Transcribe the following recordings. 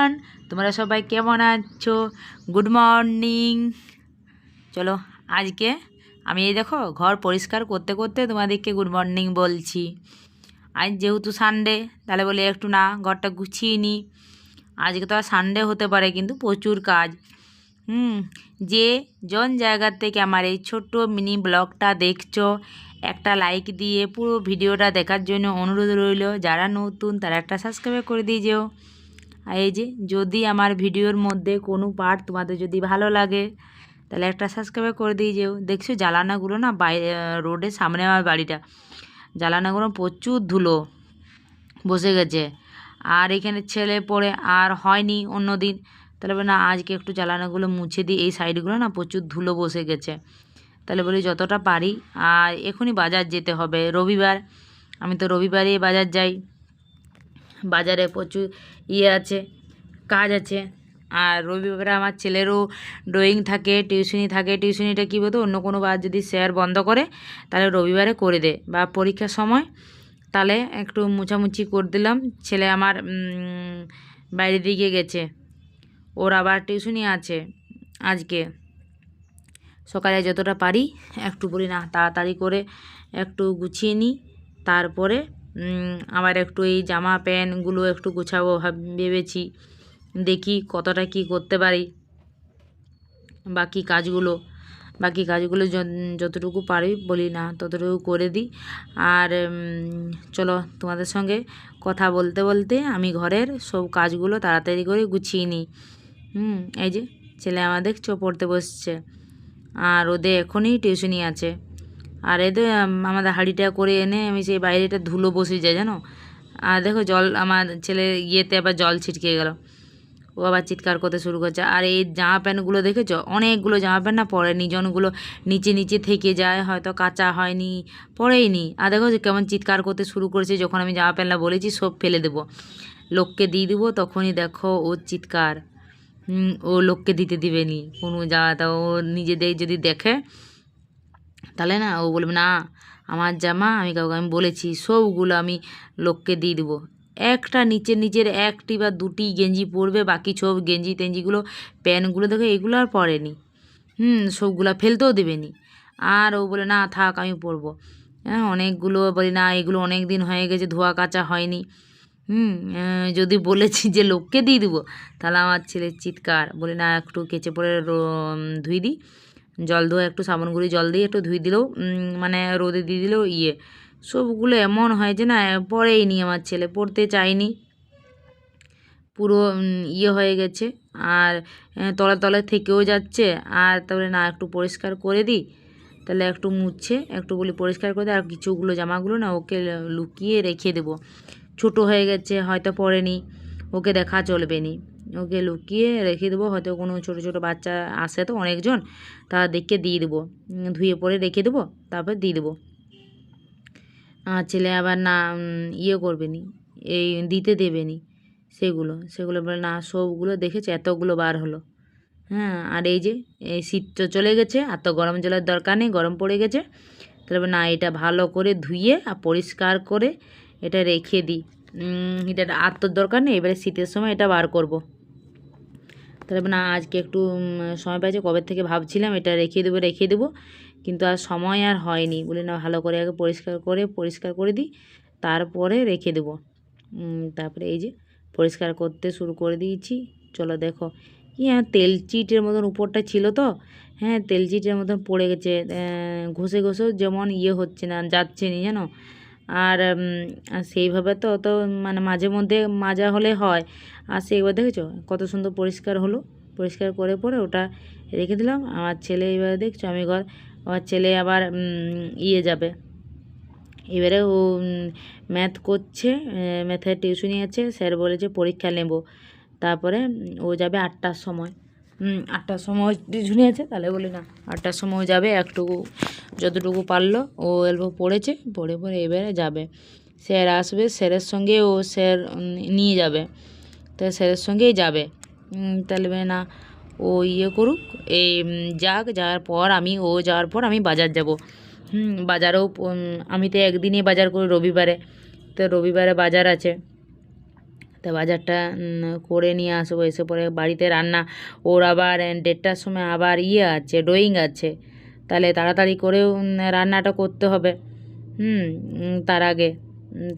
Everyone, তোমরা সবাই কেমন আছো? Good morning. চলো আজকে আমি এই দেখো ঘর পরিষ্কার করতে করতে তোমাদেরকে গুড মর্নিং বলছি। আজ যেহেতু সানডে, তাহলে বলি একটু না ঘরটা গুছিয়ে নিই। আজকে তো আর সানডে হতে পারে, কিন্তু প্রচুর কাজ। যে জন জায়গার থেকে আমার এই ছোট্ট মিনি ব্লগটা দেখছো, একটা লাইক দিয়ে পুরো ভিডিওটা দেখার জন্য অনুরোধ রইল। যারা নতুন তারা একটা সাবস্ক্রাইব করে দিয়ে যেও। আর এই যে যদি আমার ভিডিওর মধ্যে কোনো পার্ট তোমাদের যদি ভালো লাগে, তাহলে একটা সাবস্ক্রাইব করে দিয়ে যেও। দেখছো জ্বালানাগুলো না বাইরে রোডের সামনে আমার বাড়িটা, জ্বালানাগুলো প্রচুর ধুলো বসে গেছে। আর এখানে ছেলে পড়ে আর হয়নি অন্য দিন, তাহলে বলে না আজকে একটু জ্বালানাগুলো মুছে দিই। এই সাইডগুলো না প্রচুর ধুলো বসে গেছে, তাহলে বলি যতটা পারি। আর এখনই বাজার যেতে হবে, রবিবার। আমি তো রবিবারই বাজার যাই। বাজারে প্রচুর আছে, কাজ আছে। আর রবিবারে আমার ছেলেরও ড্রয়িং থাকে, টিউশনি থাকে। টিউশনিটা কী বলতো, অন্য কোনো বার যদি স্যার বন্ধ করে তাহলে রবিবারে করে দে, বা পরীক্ষার সময় তাহলে একটু মুছামুছি করে দিলাম। ছেলে আমার বাইরের দিকে গেছে, ওর আবার টিউশনি আছে আজকে। সকালে যতটা পারি একটু বলি না তাড়াতাড়ি করে একটু গুছিয়ে নিই। তারপরে আবার একটু এই জামা প্যান্টগুলো একটু গুছাবো ভেবেছি। দেখি কতটা কি করতে পারি। বাকি কাজগুলো যতটুকু পারি বলি না ততটুকু করে দিই। আর চলো তোমাদের সঙ্গে কথা বলতে বলতে আমি ঘরের সব কাজগুলো তাড়াতাড়ি করে গুছিয়ে নিই। এই যে ছেলে আমার দেখছো পড়তে বসছে, আর ওদের এখনই টিউশনি আছে। আর এদের আমাদের হাঁড়িটা করে এনে আমি সেই বাইরেটা ধুলো বসে যায় জানো। আর দেখো জল আমার ছেলে ইয়েতে আবার জল ছিটকে গেল, ও আবার চিৎকার করতে শুরু করছে। আর এই জামা প্যান্টগুলো দেখেছো, অনেকগুলো জামা প্যান্ট না পরেনি, জনগুলো নিচে নিচে থেকে যায়, হয়তো কাঁচা হয়নি, পরেইনি। আর দেখো যে কেমন চিৎকার করতে শুরু করেছে। যখন আমি জামা প্যান্টটা বলেছি সব ফেলে দেবো, লোককে দিয়ে দেবো, তখনই দেখো ওর চিৎকার। ও লোককে দিতে দিবে নি কোনো জামাটা। ও নিজেদের যদি দেখে তাহলে না ও বলবে না আমার জামা, আমি কাউকে আমি বলেছি সবগুলো আমি লোককে দিয়ে দেবো। একটা নিজের একটি বা দুটি গেঞ্জি পরবে, বাকি সব গেঞ্জি টেঞ্জিগুলো প্যান্টগুলো দেখো এগুলো আর পরেনি। সবগুলো ফেলতেও দেবে নি। আর ও বলে না থাক আমি পরবো। হ্যাঁ, অনেকগুলো বলি না এগুলো অনেক দিন হয়ে গেছে, ধোয়া কাচা হয়নি। যদি বলেছি যে লোককে দিয়ে দেবো, তাহলে আমার ছেলের চিৎকার। বলি না একটু কেচে পরে ধুই দিই, জল ধোয়া একটু সাবান গুঁড়ি জল দিয়ে একটু ধুই দিলেও মানে রোদে দিয়ে দিলেও সবগুলো এমন হয় যে না পরেই নি, আমার ছেলে পড়তে চায়নি, পুরো হয়ে গেছে। আর তলে থেকেও যাচ্ছে। আর তারপরে না একটু পরিষ্কার করে দিই, তাহলে একটু মুছে একটু বলি পরিষ্কার করে দিই। আর কিছুগুলো জামাগুলো না ওকে লুকিয়ে রেখে দেবো। ছোটো হয়ে গেছে, হয়তো পড়েনি, ওকে দেখা চলবে নি, ওকে লুকিয়ে রেখে দেবো। হয়তো কোনো ছোটো ছোটো বাচ্চা আসে তো অনেকজন, তাদেরকে দিয়ে দেবো, ধুয়ে পরে রেখে দেবো, তারপর দিয়ে দেবো। আর ছেলে আবার না করবে নি, এই দিতে দেবে নি সেগুলো বলে না সবগুলো দেখেছে এতগুলো বার হলো। হ্যাঁ, আর এই যে এই শীত তো চলে গেছে, আর তো গরম জলের দরকার নেই, গরম পড়ে গেছে। তাহলে না এটা ভালো করে ধুয়ে আর পরিষ্কার করে এটা রেখে দিই। এটা আর তোর দরকার নেই, এবারে শীতের সময় এটা বার করব। তাহলে না আজকে একটু সময় পাইছে, কবে থেকে ভাবছিলাম এটা রেখে দেবো, কিন্তু আর সময় আর হয়নি। বলি না ভালো করে আগে পরিষ্কার করে দিই, তারপরে রেখে দেবো। তারপরে এই যে পরিষ্কার করতে শুরু করে দিয়েছি। চলো দেখো তেল চিটের মতন উপরটা ছিল তো, হ্যাঁ তেল চিটের মতন পড়ে গেছে। ঘষেও যেমন হচ্ছে না, যাচ্ছে না জানো। আর সেইভাবে তো মানে মাঝে মধ্যে মাজা হলে হয়। আর সেইবার দেখেছো কত সুন্দর পরিষ্কার হলো। পরিষ্কার করে পরে ওটা রেখে দিলাম। আমার ছেলে এবারে দেখছো আমার ছেলে আবার যাবে। এবারে ও ম্যাথ করছে, ম্যাথের টিউশনি আছে, স্যার বলেছে পরীক্ষা নেব। তারপরে ও যাবে 8টার সময়। 8টার সময় টিউশনি আছে, তাহলে বলি না 8টার সময় যাবে। যতটুকু পারলো ও অল্প পড়েছে, পড়ে এবারে যাবে। স্যার আসবে, স্যারের সঙ্গে স্যার নিয়ে যাবে, তাই স্যারের সঙ্গেই যাবে। তাহলে না ও করুক, এই যাওয়ার পর আমি বাজার যাব। বাজারেও আমি তো একদিনই বাজার করি, রবিবারে। তো রবিবারে বাজার আছে, তা বাজারটা করে নিয়ে আসবো, এসে পরে বাড়িতে রান্না। ওর আবার 1:30টার সময় আবার আছে, ড্রয়িং আছে, তাহলে তাড়াতাড়ি করেও রান্নাটা করতে হবে। তার আগে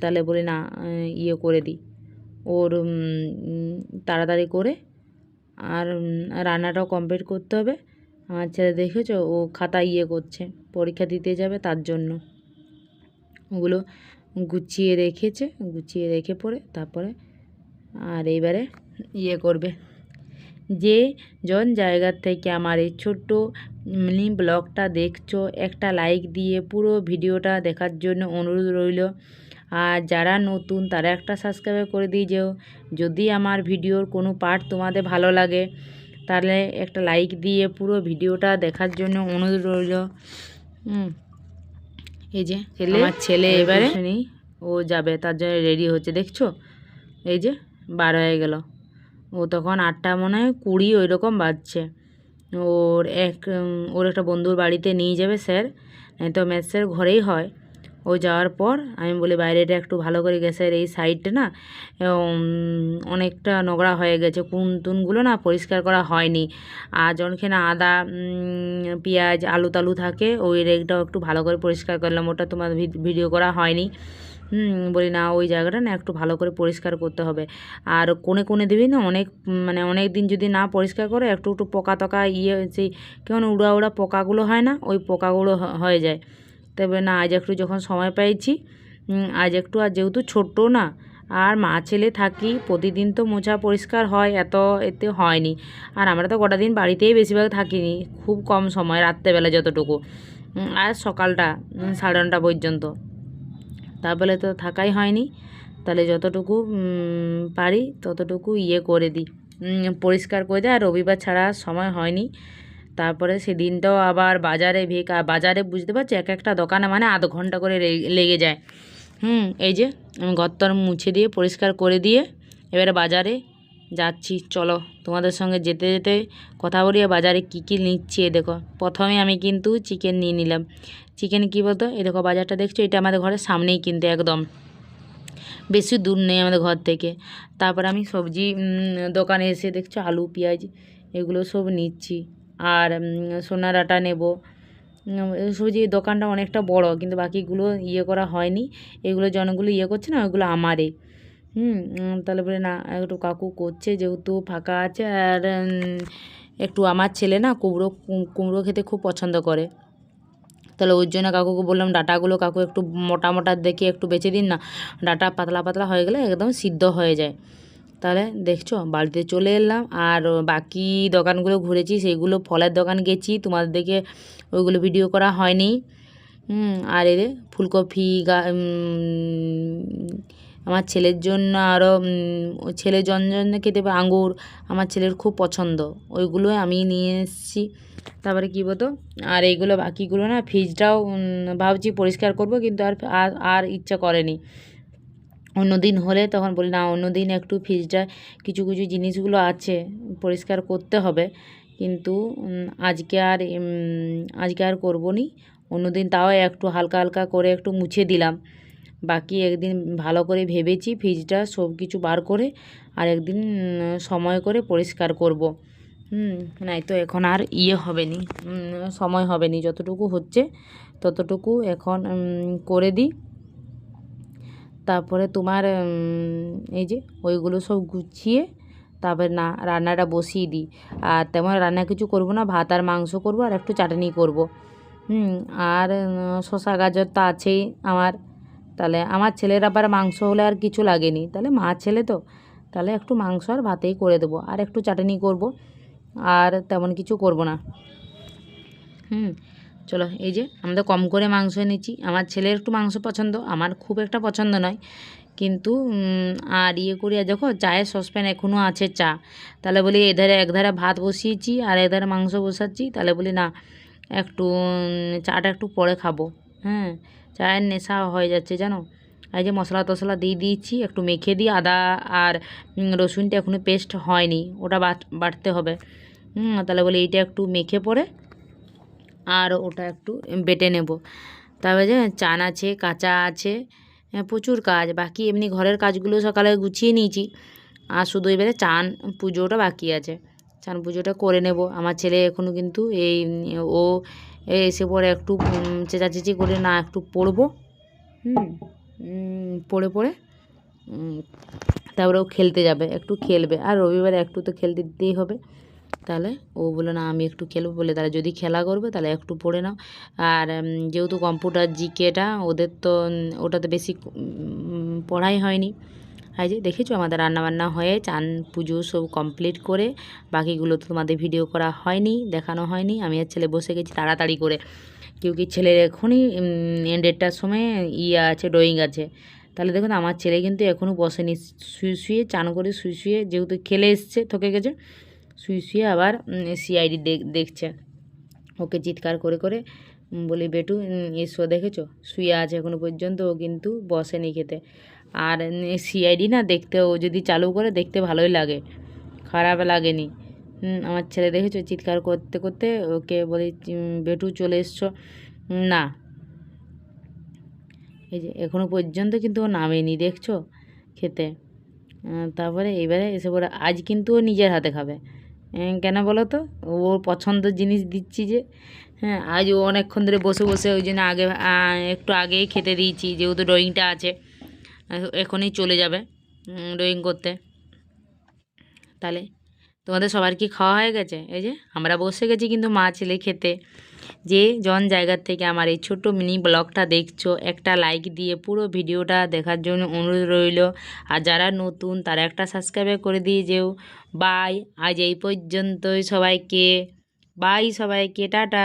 তাহলে বলি না করে দিই ওর, তাড়াতাড়ি করে আর রান্নাটাও কমপ্লিট করতে হবে। আমার ছেলে দেখেছো, ও খাতা করছে, পরীক্ষা দিতে যাবে, তার জন্য ওগুলো গুছিয়ে রেখেছে, গুছিয়ে রেখে পরে তারপরে আর এইবারে করবে। যে জন জায়গার থেকে আমার এই ছোট্ট মিনি ব্লগটা দেখছো, একটা লাইক দিয়ে পুরো ভিডিওটা দেখার জন্য অনুরোধ রইল। আর যারা নতুন তারা একটা সাবস্ক্রাইব করে দিয়ে যেও। যদি আমার ভিডিওর কোনো পার্ট তোমাদের ভালো লাগে তাহলে একটা লাইক দিয়ে পুরো ভিডিওটা দেখার জন্য অনুরোধ রইল। এই যে আমার ছেলে এবারে ও যাবে, তার জন্য রেডি হচ্ছে, দেখছো এই যে 12 হয়ে গেল, ও তখন 8টা মনে হয় 20 ওই রকম বাজছে। ওর একটা বন্ধুর বাড়িতে নিয়ে যাবে স্যার, তো ম্যাথ স্যার ঘরেই হয়। ও যাওয়ার পর আমি বলি বাইরেটা একটু ভালো করে, গ্যাসের এই সাইডটা না অনেকটা নোংরা হয়ে গেছে, কুনতুনগুলো না পরিষ্কার করা হয়নি। আর যখনখানে আদা পেঁয়াজ আলু টালু থাকে ওই রেকটাও একটু ভালো করে পরিষ্কার করলাম, ওটা তোমার ভিডিও করা হয়নি। বলি না ওই জায়গাটা না একটু ভালো করে পরিষ্কার করতে হবে। আর কোণে কোণে দিবি না, অনেক দিন যদি না পরিষ্কার করে একটু একটু পোকা টোকা সেই কেমন উড়া উড়া পোকাগুলো হয় না, ওই পোকাগুলো হয়ে যায়। তবে না আজ একটু যখন সময় পেয়েছি আজ একটু, আর যেহেতু ছোট্ট না আর মা ছেলে থাকি, প্রতিদিন তো মোছা পরিষ্কার হয়, এতে হয়নি। আর আমরা তো গোটা দিন বাড়িতেই বেশিরভাগ থাকিনি, খুব কম সময়, রাত্রেবেলা যতটুকু, আর সকালটা 9:30 পর্যন্ত, তারপরে তো থাকাই হয়নি। তাহলে যতটুকু পারি ততটুকু করে দিই, পরিষ্কার করে দিই। আর রবিবার ছাড়া সময় হয়নি। তারপরে সেদিনটাও আবার বাজারে বুঝতে পারছি এক একটা দোকানে মানে আধ ঘন্টা করে লেগে যায়। এই যে আমি ঘরটার মুছে দিয়ে পরিষ্কার করে দিয়ে এবারে বাজারে যাচ্ছি। চলো তোমাদের সঙ্গে যেতে যেতে কথা বলি বাজারে কী কী নিচ্ছি। দেখো প্রথমে আমি কিন্তু চিকেন নিয়ে নিলাম। চিকেন কী বলতো, এই দেখো বাজারটা দেখছো, এটা আমাদের ঘরের সামনেই কিন্তু, একদম বেশি দূর নেই আমাদের ঘর থেকে। তারপর আমি সবজি দোকানে এসে দেখছো আলু পেঁয়াজ এগুলো সব নিচ্ছি। আর সোনার আটা নেব। সবজি দোকানটা অনেকটা বড়, কিন্তু বাকিগুলো করা হয়নি, এগুলো জনগুলো করছে না, ওইগুলো আমারই। তাহলে বলে না একটু কাকু করছে যেহেতু ফাঁকা আছে। আর একটু আমার ছেলে না কুমড়ো খেতে খুব পছন্দ করে, তাহলে ওই জন্য কাকুকে বললাম ডাঁটাগুলো কাকু একটু মোটা মোটা দেখে একটু বেছে দিন না, ডাঁটা পাতলা পাতলা হয়ে গেলে একদম সিদ্ধ হয়ে যায়। তাহলে দেখছো বাড়িতে চলে এলাম। আর বাকি দোকানগুলো ঘুরেছি, সেইগুলো ফলের দোকান গেছি, তোমাদের দেখে ওইগুলো ভিডিও করা হয়নি। আর এদের ফুলকপি আমার ছেলের জন্য, আরও ছেলের জন্য খেতে আঙুর আমার ছেলের খুব পছন্দ, ওইগুলোই আমি নিয়ে এসেছি। তারপরে কী বলতো, আর এইগুলো বাকিগুলো না ফ্রিজটাও ভাবছি পরিষ্কার করব, কিন্তু আর ইচ্ছা করেনি। অন্য দিন হলে তখন বলি না অন্য দিন একটু ফ্রিজটা কিছু কিছু জিনিসগুলো আছে পরিষ্কার করতে হবে, কিন্তু আজকে আর করবো নি। অন্য দিন তাও একটু হালকা হালকা করে একটু মুছে দিলাম। বাকি একদিন ভালো করে ভেবেছি ফ্রিজটা সব কিছু বার করে আর একদিন সময় করে পরিষ্কার করব। নাই তো এখন আর হবে নি, সময় হবে নি, যতটুকু হচ্ছে ততটুকু এখন করে দিই। তারপরে তোমার এই যে ওইগুলো সব গুছিয়ে তারপরে না রান্নাটা বসিয়ে দিই। আর তেমন রান্না কিছু করব না, ভাত আর মাংস করব আর একটু চাটনি করব। আর শসা গাজর তো আছেই আমার। তাহলে আমার ছেলের আবার মাংস হলে আর কিছু লাগেনি, তাহলে মা ছেলে তো, তাহলে একটু মাংস আর ভাতেই করে দেবো, আর একটু চাটনি করব, আর তেমন কিছু করব না। চলো এই যে আমরা কম করে মাংস এনেছি, আমার ছেলের একটু মাংস পছন্দ, আমার খুব একটা পছন্দ নয়, কিন্তু আর করি। আর দেখো চায়ের সসপ্যান এখনও আছে চা, তাহলে বলি একধারে ভাত বসিয়েছি আর একধারে মাংস বসাচ্ছি, তাহলে বলি না একটু চাটা একটু পরে খাবো। চায়ের নেশা হয়ে যাচ্ছে জানো। এই যে মশলা টশলা দিয়ে দিয়েছি, একটু মেখে দিই, আদা আর রসুনটা এখনও পেস্ট হয়নি, ওটা বাটতে হবে। তাহলে বলি এইটা একটু মেখে পরে আর ওটা একটু বেটে নেব। তারপরে যে চান আছে, কাঁচা আছে, প্রচুর কাজ বাকি, এমনি ঘরের কাজগুলো সকালে গুছিয়ে নিয়েছি, আর শুধু এবারে চান পুজোটা বাকি আছে। চান পুজোটা করে নেব। আমার ছেলে এখনও কিন্তু ও এসে পরে একটু চেঁচাচেঁচি করে, না একটু পড়বো, পড়ে তারপরে ও খেলতে যাবে, একটু খেলবে, আর রবিবারে একটু তো খেলতে দিতেই হবে। তাহলে ও বলে না আমি একটু খেলবো, বলে তাহলে যদি খেলা করবে তাহলে একটু পড়ে নাও। আর যেহেতু কম্পিউটার জিকেটা ওদের তো ওটাতে বেশি পড়াই হয়নি। এই যে দেখেছো আমাদের রান্নাবান্না হয়ে চান পুজো সব কমপ্লিট করে, বাকিগুলো তো তোমাদের ভিডিও করা হয়নি, দেখানো হয়নি। আমি আর ছেলে বসে গেছি তাড়াতাড়ি করে, কি ছেলের এখনই 1:30টার সময় আছে, ড্রয়িং আছে। তাহলে দেখুন আমার ছেলে কিন্তু এখনও বসেনি, শুয়ে চান করে শুয়ে যেহেতু খেলে এসছে, থকে গেছে, শুয়ে আবার সিআইডি দেখছে। ওকে চিৎকার করে করে বলি বেটু এসো, দেখেছো শুয়ে আছে এখনও পর্যন্ত, ও কিন্তু বসেনি খেতে। আর সিআইডি না দেখতে, ও যদি চালু করে দেখতে ভালোই লাগে, খারাপ লাগেনি। আমার ছেলে দেখেছো চিৎকার করতে করতে ওকে বলি বেটু চলে এসছো, না এই যে এখনও পর্যন্ত কিন্তু ও নামেনি, দেখছো খেতে। তারপরে এবারে এসে পরে আজ কিন্তু ও নিজের হাতে খাবে। কেন বলো তো, ওর পছন্দের জিনিস দিচ্ছি যে। হ্যাঁ, আজ ও অনেকক্ষণ ধরে বসে বসে, ওই জন্য আগে একটু আগেই খেতে দিয়েছি, যেহেতু ড্রয়িংটা আছে, এখনই চলে যাবে ড্রয়িং করতে। তাহলে তোমাদের সবার কি খাওয়া হয়ে গেছে? এই যে আমরা বসে গেছি কিন্তু মা ছেলে খেতে। যে জন জায়গার থেকে আমার এই ছোট্ট মিনি ব্লগটা দেখছো, একটা লাইক দিয়ে পুরো ভিডিওটা দেখার জন্য অনুরোধ রইল। আর যারা নতুন তারা একটা সাবস্ক্রাইব করে দিয়ে যেও। বাই, আজ এই পর্যন্তই সবাইকে, বাই সবাইকে, টাটা।